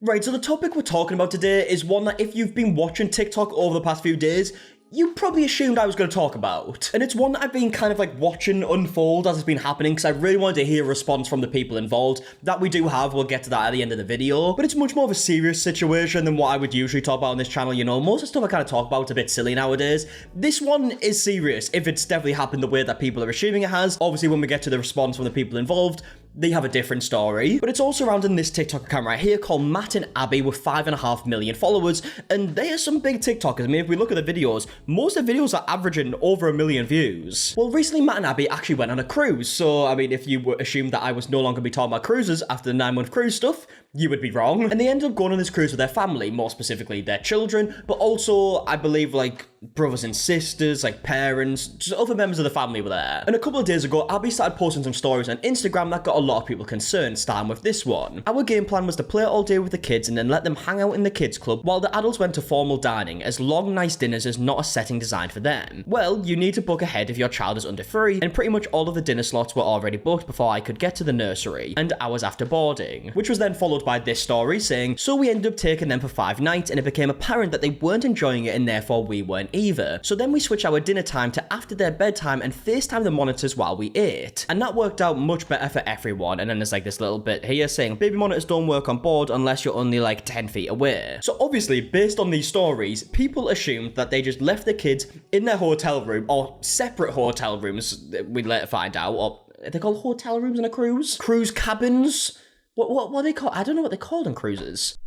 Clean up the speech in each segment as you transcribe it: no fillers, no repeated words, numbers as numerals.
Right, so the topic we're talking about today is one that if you've been watching TikTok over the past few days, you probably assumed I was going to talk about. And it's one that I've been kind of like watching unfold as it's been happening because I really wanted to hear a response from the people involved. That we do have, we'll get to that at the end of the video. But it's much more of a serious situation than what I would usually talk about on this channel, you know. Most of the stuff I kind of talk about is a bit silly nowadays. This one is serious if it's definitely happened the way that people are assuming it has. Obviously, when we get to the response from the people involved, they have a different story. But it's all surrounding this TikTok account right here called Matt and Abby with 5.5 million followers. And they are some big TikTokers. I mean, if we look at the videos, most of the videos are averaging over 1 million views. Well, recently Matt and Abby actually went on a cruise. So, I mean, if you assumed that I was no longer going to be talking about cruises after the 9-month cruise stuff, you would be wrong. And they ended up going on this cruise with their family, more specifically their children, but also, I believe, like, brothers and sisters, like parents, just other members of the family were there. And a couple of days ago, Abby started posting some stories on Instagram that got a lot of people concerned, starting with this one. Our game plan was to play all day with the kids and then let them hang out in the kids club while the adults went to formal dining, as long nice dinners is not a setting designed for them. Well, you need to book ahead if your child is under 3, and pretty much all of the dinner slots were already booked before I could get to the nursery, and hours after boarding, which was then followed by this story saying, so we ended up taking them for 5 nights and it became apparent that they weren't enjoying it and therefore we weren't either. So then we switched our dinner time to after their bedtime and FaceTime the monitors while we ate. And that worked out much better for everyone. And then there's like this little bit here saying, baby monitors don't work on board unless you're only like 10 feet away. So obviously, based on these stories, people assumed that they just left the kids in their hotel room or separate hotel rooms, we'd later find out, or are they called hotel rooms on a cruise? Cruise cabins? What are they called? I don't know what they're called on cruises.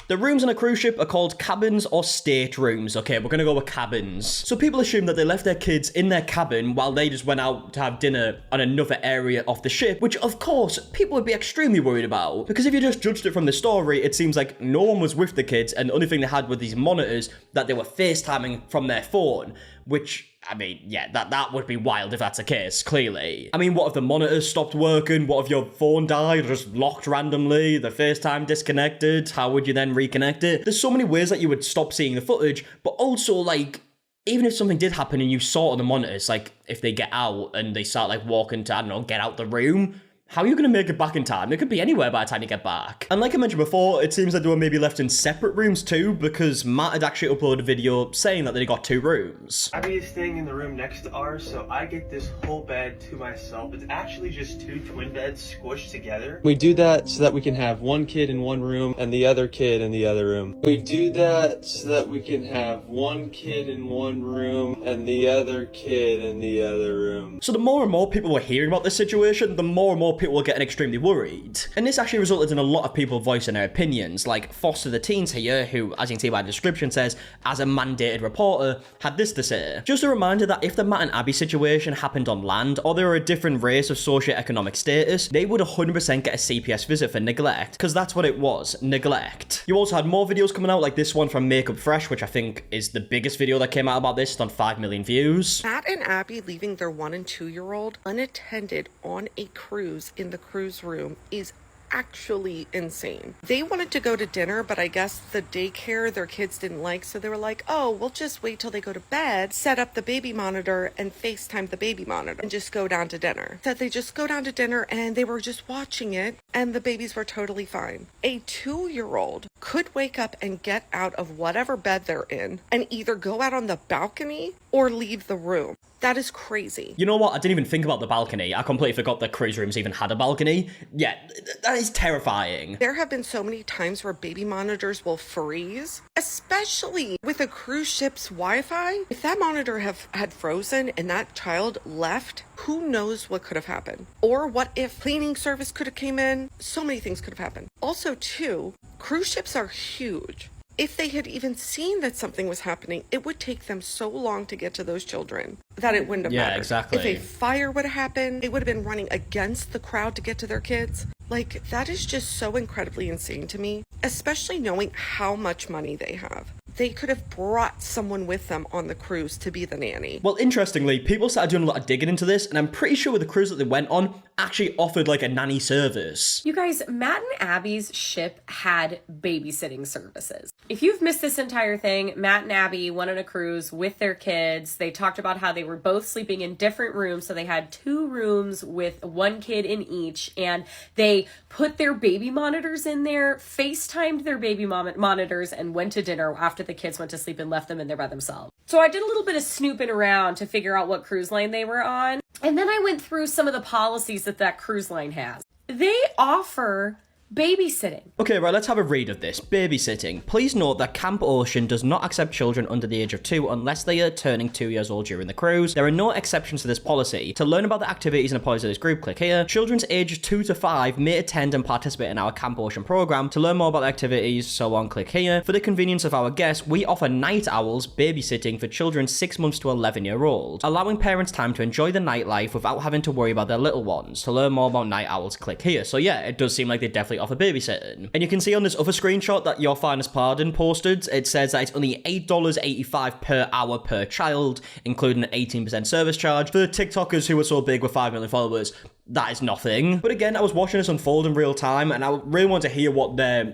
The rooms on a cruise ship are called cabins or staterooms. Okay, we're gonna go with cabins. So people assume that they left their kids in their cabin while they just went out to have dinner on another area of the ship, which of course people would be extremely worried about. Because if you just judged it from the story, it seems like no one was with the kids and the only thing they had were these monitors that they were FaceTiming from their phone, which, I mean, yeah, that would be wild if that's the case, clearly. I mean, what if the monitors stopped working? What if your phone died or just locked randomly? The FaceTime disconnected? How would you then reconnect it? There's so many ways that you would stop seeing the footage, but also, like, even if something did happen and you saw it on the monitors, like, if they get out and they start, like, walking to, I don't know, get out the room, how are you going to make it back in time? It could be anywhere by the time you get back. And like I mentioned before, it seems that they were maybe left in separate rooms too, because Matt had actually uploaded a video saying that they got 2 rooms. Abby is staying in the room next to ours, so I get this whole bed to myself. It's actually just 2 twin beds squished together. We do that so that we can have one kid in one room and the other kid in the other room. We do that so that we can have one kid in one room and the other kid in the other room. So the more and more people were hearing about this situation, the more and more people were getting extremely worried. And this actually resulted in a lot of people voicing their opinions, like Foster the Teens here, who, as you can see by the description, says, as a mandated reporter, had this to say. Just a reminder that if the Matt and Abby situation happened on land, or they were a different race of socioeconomic status, they would 100% get a CPS visit for neglect, because that's what it was, neglect. You also had more videos coming out, like this one from Makeup Fresh, which I think is the biggest video that came out about this. It's on 5 million views. Matt and Abby leaving their 1- and 2-year-old unattended on a cruise in the cruise room is actually insane. They wanted to go to dinner, but I guess the daycare their kids didn't like, so they were like, oh, we'll just wait till they go to bed, set up the baby monitor and FaceTime the baby monitor and just go down to dinner. So they just go down to dinner and they were just watching it and the babies were totally fine. A 2-year-old could wake up and get out of whatever bed they're in and either go out on the balcony or leave the room. That is crazy. You know what? I didn't even think about the balcony. I completely forgot that cruise rooms even had a balcony. Yeah, that is terrifying. There have been so many times where baby monitors will freeze, especially with a cruise ship's Wi-Fi. If that monitor had frozen and that child left, who knows what could have happened? Or what if cleaning service could have came in? So many things could have happened. Also, too, cruise ships are huge. If they had even seen that something was happening, it would take them so long to get to those children that it wouldn't have mattered. Yeah, exactly. If a fire would have happened, they would have been running against the crowd to get to their kids. Like, that is just so incredibly insane to me, especially knowing how much money they have. They could have brought someone with them on the cruise to be the nanny. Well, interestingly, people started doing a lot of digging into this, and I'm pretty sure the cruise that they went on actually offered like a nanny service. You guys, Matt and Abby's ship had babysitting services. If you've missed this entire thing, Matt and Abby went on a cruise with their kids. They talked about how they were both sleeping in different rooms, so they had 2 rooms with 1 kid in each, and they put their baby monitors in there, FaceTimed their baby monitors, and went to dinner after the kids went to sleep and left them in there by themselves. So I did a little bit of snooping around to figure out what cruise line they were on, and then I went through some of the policies that cruise line has. They offer babysitting. Okay, right, let's have a read of this. Babysitting. Please note that Camp Ocean does not accept children under the age of 2 unless they are turning 2 years old during the cruise. There are no exceptions to this policy. To learn about the activities and the policies of this group, click here. Children's ages 2 to 5 may attend and participate in our Camp Ocean program. To learn more about the activities, so on, click here. For the convenience of our guests, we offer night owls babysitting for children 6 months to 11-year-old, allowing parents time to enjoy the nightlife without having to worry about their little ones. To learn more about night owls, click here. So yeah, it does seem like they definitely offer babysitting. And you can see on this other screenshot that Your Finest Pardon posted, it says that it's only $8.85 per hour per child, including an 18% service charge. For TikTokers who are so big with 5 million followers, that is nothing. But again, I was watching this unfold in real time, and I really wanted to hear what their,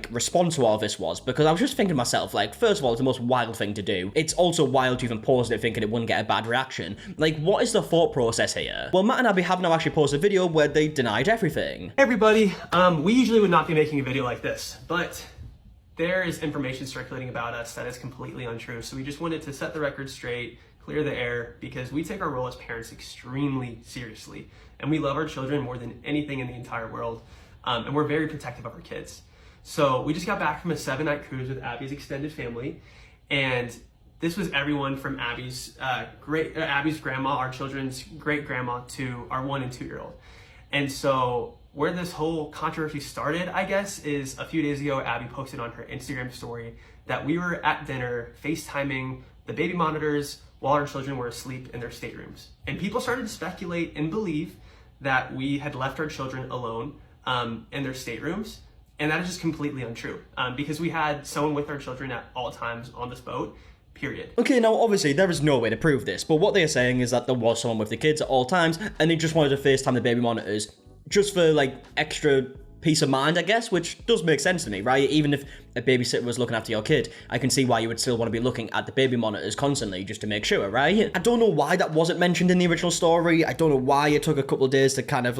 response to all this was, because I was just thinking to myself, first of all, it's the most wild thing to do. It's also wild to even post it thinking it wouldn't get a bad reaction. What is the thought process here? Well, Matt and Abby have now actually posted a video where they denied everything. Hey everybody, we usually would not be making a video like this, but there is information circulating about us that is completely untrue. So we just wanted to set the record straight, clear the air, because we take our role as parents extremely seriously. And we love our children more than anything in the entire world. And we're very protective of our kids. So we just got back from a 7-night cruise with Abby's extended family. And this was everyone from Abby's grandma, our children's great grandma, to our 1 and 2-year-old. And so where this whole controversy started, I guess, is a few days ago, Abby posted on her Instagram story that we were at dinner FaceTiming the baby monitors while our children were asleep in their staterooms. And people started to speculate and believe that we had left our children alone in their staterooms. And that is just completely untrue, because we had someone with our children at all times on this boat, period. Okay, now obviously there is no way to prove this, but what they are saying is that there was someone with the kids at all times, and they just wanted to FaceTime the baby monitors just for extra peace of mind, I guess, which does make sense to me, right? Even if a babysitter was looking after your kid, I can see why you would still want to be looking at the baby monitors constantly just to make sure, right? I don't know why that wasn't mentioned in the original story. I don't know why it took a couple of days to kind of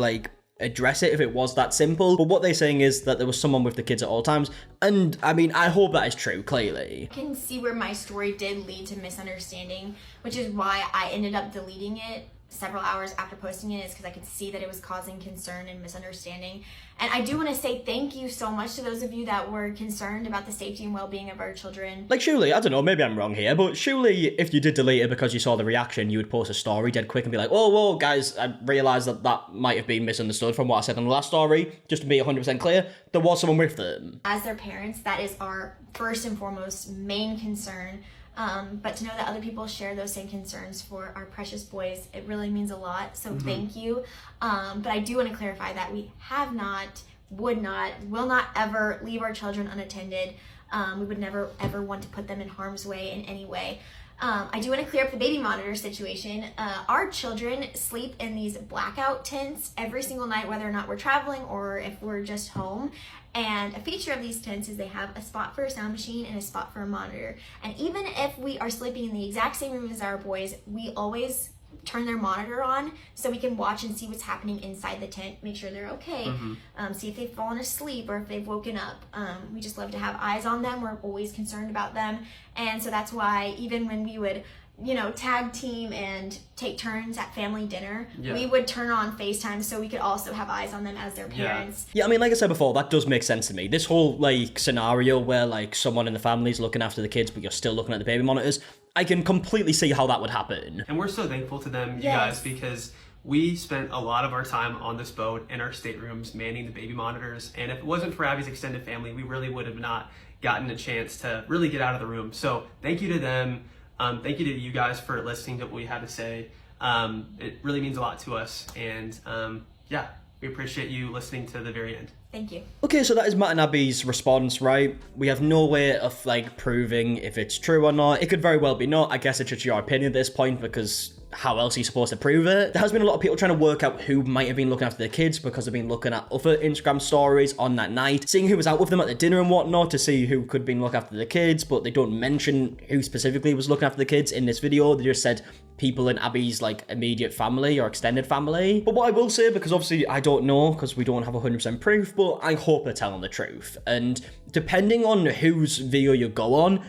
address it if it was that simple. But what they're saying is that there was someone with the kids at all times. And I mean, I hope that is true, clearly. I can see where my story did lead to misunderstanding, which is why I ended up deleting it several hours after posting it, is because I could see that it was causing concern and misunderstanding. And I do want to say thank you so much to those of you that were concerned about the safety and well-being of our children. Surely, I don't know, maybe I'm wrong here, but surely if you did delete it because you saw the reaction, you would post a story dead quick and be like, oh, whoa, guys, I realised that might have been misunderstood from what I said in the last story. Just to be 100% clear, there was someone with them. As their parents, that is our first and foremost main concern. But to know that other people share those same concerns for our precious boys, it really means a lot. So thank you. But I do want to clarify that we have not, would not, will not ever leave our children unattended. We would never ever want to put them in harm's way in any way. I do want to clear up the baby monitor situation. Our children sleep in these blackout tents every single night, whether or not we're traveling or if we're just home. And a feature of these tents is they have a spot for a sound machine and a spot for a monitor. And even if we are sleeping in the exact same room as our boys, we always turn their monitor on so we can watch and see what's happening inside the tent, make sure they're okay, see if they've fallen asleep or if they've woken up. We just love to have eyes on them. We're always concerned about them. And so that's why even when we would tag team and take turns at family dinner, we would turn on FaceTime so we could also have eyes on them as their parents. Yeah, I mean, like I said before, that does make sense to me. This whole, scenario where, someone in the family is looking after the kids, but you're still looking at the baby monitors, I can completely see how that would happen. And we're so thankful to them, you guys, because we spent a lot of our time on this boat in our staterooms manning the baby monitors. And if it wasn't for Abby's extended family, we really would have not gotten a chance to really get out of the room. So thank you to them. Thank you to you guys for listening to what we had to say. It really means a lot to us. And we appreciate you listening to the very end. Thank you. Okay, so that is Matt and Abby's response, right? We have no way of, like, proving if it's true or not. It could very well be not. I guess it's just your opinion at this point, because how else are you supposed to prove it? There has been a lot of people trying to work out who might have been looking after the kids because they've been looking at other Instagram stories on that night, seeing who was out with them at the dinner and whatnot to see who could have been looking after the kids, but they don't mention who specifically was looking after the kids in this video. They just said people in Abby's, like, immediate family or extended family. But what I will say, because obviously I don't know, because we don't have 100% proof, but I hope they're telling the truth. And depending on whose video you go on,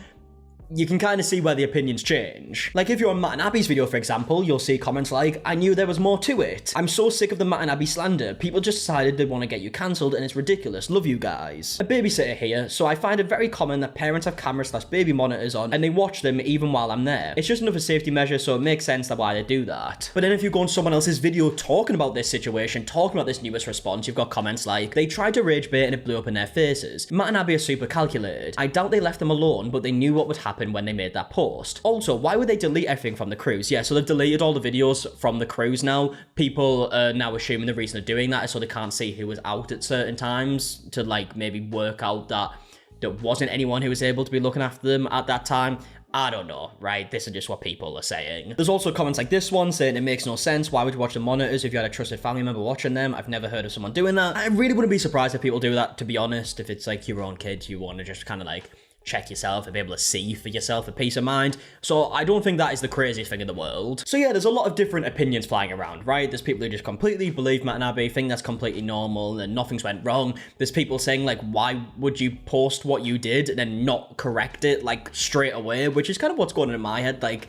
you can kind of see where the opinions change. Like, if you're on Matt and Abby's video, for example, you'll see comments like, I knew there was more to it. I'm so sick of the Matt and Abby slander. People just decided they want to get you cancelled and it's ridiculous. Love you guys. A babysitter here, so I find it very common that parents have cameras/baby monitors on and they watch them even while I'm there. It's just another safety measure, so it makes sense that why they do that. But then if you go on someone else's video talking about this situation, talking about this newest response, you've got comments like, they tried to rage bait and it blew up in their faces. Matt and Abby are super calculated. I doubt they left them alone, but they knew what would happen when they made that post. Also, why would they delete everything from the cruise? Yeah, so they've deleted all the videos from the cruise now. People are now assuming the reason they're doing that is so they can't see who was out at certain times to, like, maybe work out that there wasn't anyone who was able to be looking after them at that time. I don't know, right? This is just what people are saying. There's also comments like this one saying it makes no sense. Why would you watch the monitors if you had a trusted family member watching them? I've never heard of someone doing that. I really wouldn't be surprised if people do that, to be honest. If it's like your own kids, you want to just kind of like check yourself and be able to see for yourself a peace of mind. So I don't think that is the craziest thing in the world. So yeah, there's a lot of different opinions flying around, right? There's people who just completely believe Matt and Abby, think that's completely normal and nothing's went wrong. There's people saying like, why would you post what you did and then not correct it like straight away? Which is kind of what's going on in my head. Like,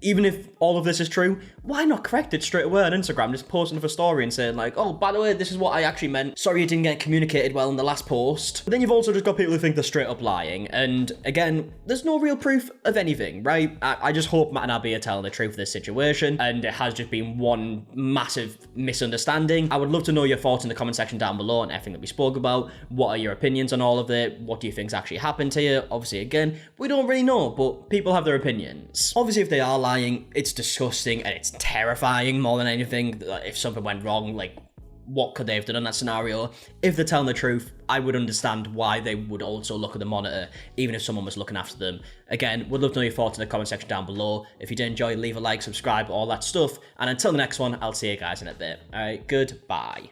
even if all of this is true, why not correct it straight away on Instagram? Just posting a story and saying like, oh, by the way, this is what I actually meant. Sorry it didn't get communicated well in the last post. But then you've also just got people who think they're straight up lying. And again, there's no real proof of anything, right? I just hope Matt and Abby are telling the truth of this situation. And it has just been one massive misunderstanding. I would love to know your thoughts in the comment section down below on everything that we spoke about. What are your opinions on all of it? What do you think's actually happened to you? Obviously, again, we don't really know, but people have their opinions. Obviously, if they are lying, it's disgusting and it's terrifying more than anything. If something went wrong, like, what could they have done in that scenario? If they're telling the truth, I would understand why they would also look at the monitor, even if someone was looking after them. Again, would love to know your thoughts in the comment section down below. If you did enjoy, leave a like, subscribe, all that stuff. And until the next one, I'll see you guys in a bit. All right, goodbye.